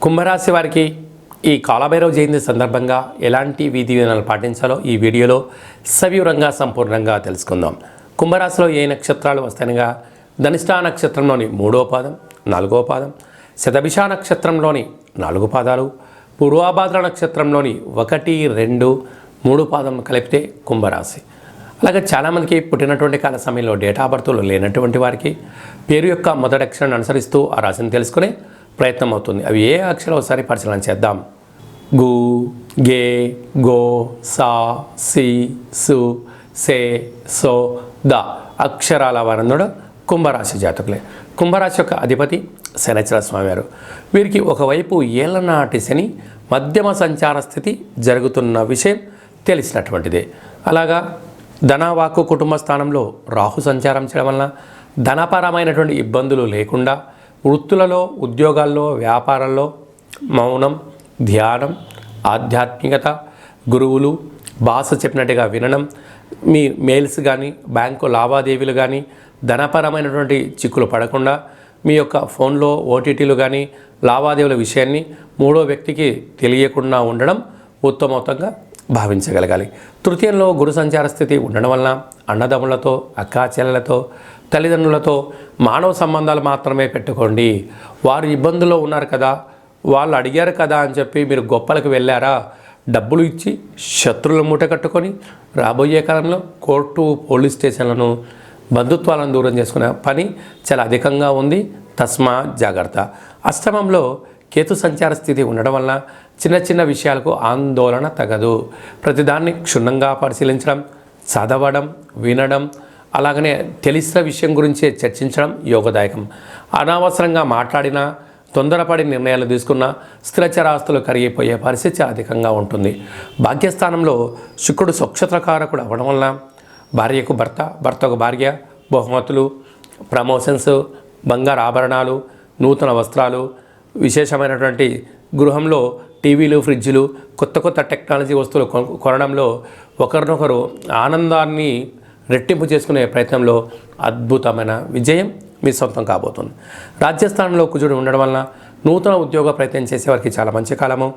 కుంభరాశి వారికి ఈ కాలభైరవ జయంతి సందర్భంగా ఎలాంటి విధి విధానాలు పాటించాలో ఈ వీడియోలో సవివరంగా సంపూర్ణంగా తెలుసుకుందాం. కుంభరాశిలో ఏ నక్షత్రాలు వస్తాయనగా ధనిష్ఠా నక్షత్రంలోని 3వ పాదం, 4వ పాదం, శతభిష నక్షత్రంలోని 4 పాదాలు, పూర్వాభాద్ర నక్షత్రంలోని 1, 2, 3 పాదం కలిపితే కుంభరాశి. అలాగే చాలామందికి పుట్టినటువంటి కాల సమయంలో డేట్ ఆఫ్ బర్త్లో లేనటువంటి వారికి పేరు యొక్క మొదటి అక్షరాన్ని అనుసరిస్తూ ఆ రాశిని తెలుసుకునే ప్రయత్నం అవుతుంది. అవి ఏ అక్షరాలు ఒకసారి పరిశీలన చేద్దాం. గు, గే, గో, సా, సి, సు, సే, సో, ద అక్షరాల వారందరూ కుంభరాశి జాతకులే. కుంభరాశి యొక్క అధిపతి శనిశ్చర స్వామివారు. వీరికి ఒకవైపు ఏళ్ళనాటి శని మధ్యమ సంచార స్థితి జరుగుతున్న విషయం తెలిసినటువంటిదే. అలాగా ధనవాక్కు కుటుంబ స్థానంలో రాహు సంచారం చేయడం వలన ధనపరమైనటువంటి ఇబ్బందులు లేకుండా వృత్తులలో, ఉద్యోగాల్లో, వ్యాపారాల్లో మౌనం, ధ్యానం, ఆధ్యాత్మికత, గురువులు, భాష చెప్పినట్టుగా వినడం, మీ మెయిల్స్ కానీ, బ్యాంకు లావాదేవీలు కానీ ధనపరమైనటువంటి చిక్కులు పడకుండా మీ యొక్క ఫోన్లో ఓటీటీలు కానీ లావాదేవీల విషయాన్ని మూడో వ్యక్తికి తెలియకుండా ఉండడం ఉత్తమోత్తంగా భావించగలగాలి. తృతీయంలో గురు సంచార స్థితి ఉండడం వలన అన్నదమ్ములతో, అక్కా చెల్లెలతో, తల్లిదండ్రులతో మానవ సంబంధాలు మాత్రమే పెట్టుకోండి. వారు ఇబ్బందుల్లో ఉన్నారు కదా, వాళ్ళు అడిగారు కదా అని చెప్పి మీరు గొప్పలకు వెళ్ళారా, డబ్బులు ఇచ్చి శత్రువుల మూట కట్టుకొని రాబోయే కాలంలో కోర్టు, పోలీస్ స్టేషన్లను, బంధుత్వాలను దూరం చేసుకునే పని చాలా అధికంగా ఉంది. తస్మా జాగ్రత్త. అష్టమంలో కేతు సంచార స్థితి ఉండడం వలన చిన్న చిన్న విషయాలకు ఆందోళన తగదు. ప్రతిదాన్ని క్షుణ్ణంగా పరిశీలించడం, చదవడం, వినడం, అలాగనే తెలిసిన విషయం గురించే చర్చించడం యోగదాయకం. అనవసరంగా మాట్లాడినా, తొందరపడి నిర్ణయాలు తీసుకున్నా స్థిరచరాస్తులు కరిగిపోయే పరిస్థితి అధికంగా ఉంటుంది. భాగ్యస్థానంలో శుక్రుడు స్వక్షత్రకారకుడు అవ్వడం వలన భార్యకు భర్త, భర్తకు భార్య, బహుమతులు, ప్రమోషన్స్, బంగారు ఆభరణాలు, నూతన వస్త్రాలు, విశేషమైనటువంటి గృహంలో టీవీలు, ఫ్రిడ్జ్లు, కొత్త కొత్త టెక్నాలజీ వస్తువులు కొనడంలో ఒకరినొకరు ఆనందాన్ని రెట్టింపు చేసుకునే ప్రయత్నంలో అద్భుతమైన విజయం మీ సొంతం కాబోతుంది. రాజ్యస్థానంలో కుజుడు ఉండడం వలన నూతన ఉద్యోగ ప్రయత్నం చేసేవారికి చాలా మంచి కాలము.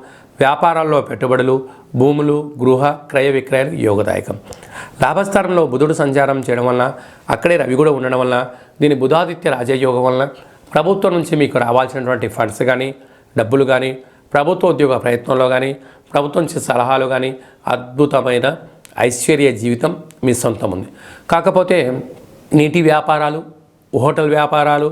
వ్యాపారాల్లో పెట్టుబడులు, భూములు, గృహ క్రయ విక్రయాలు యోగదాయకం. లాభస్థానంలో బుధుడు సంచారం చేయడం వలన అక్కడే రవి కూడా ఉండడం వలన దీని బుధాదిత్య రాజయోగం వలన ప్రభుత్వం నుంచి మీకు రావాల్సినటువంటి ఫండ్స్ కానీ, డబ్బులు కానీ, ప్రభుత్వ ఉద్యోగ ప్రయత్నంలో కానీ, ప్రభుత్వం నుంచి సలహాలు కానీ అద్భుతమైన ఐశ్వర్య జీవితం మీ సొంతం ఉంది. కాకపోతే నీటి వ్యాపారాలు, హోటల్ వ్యాపారాలు,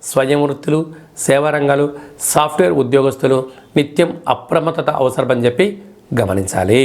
స్వయం వృత్తులు, సేవా రంగాలు, సాఫ్ట్వేర్ ఉద్యోగస్తులు నిత్యం అప్రమత్తత అవసరమని చెప్పి గమనించాలి.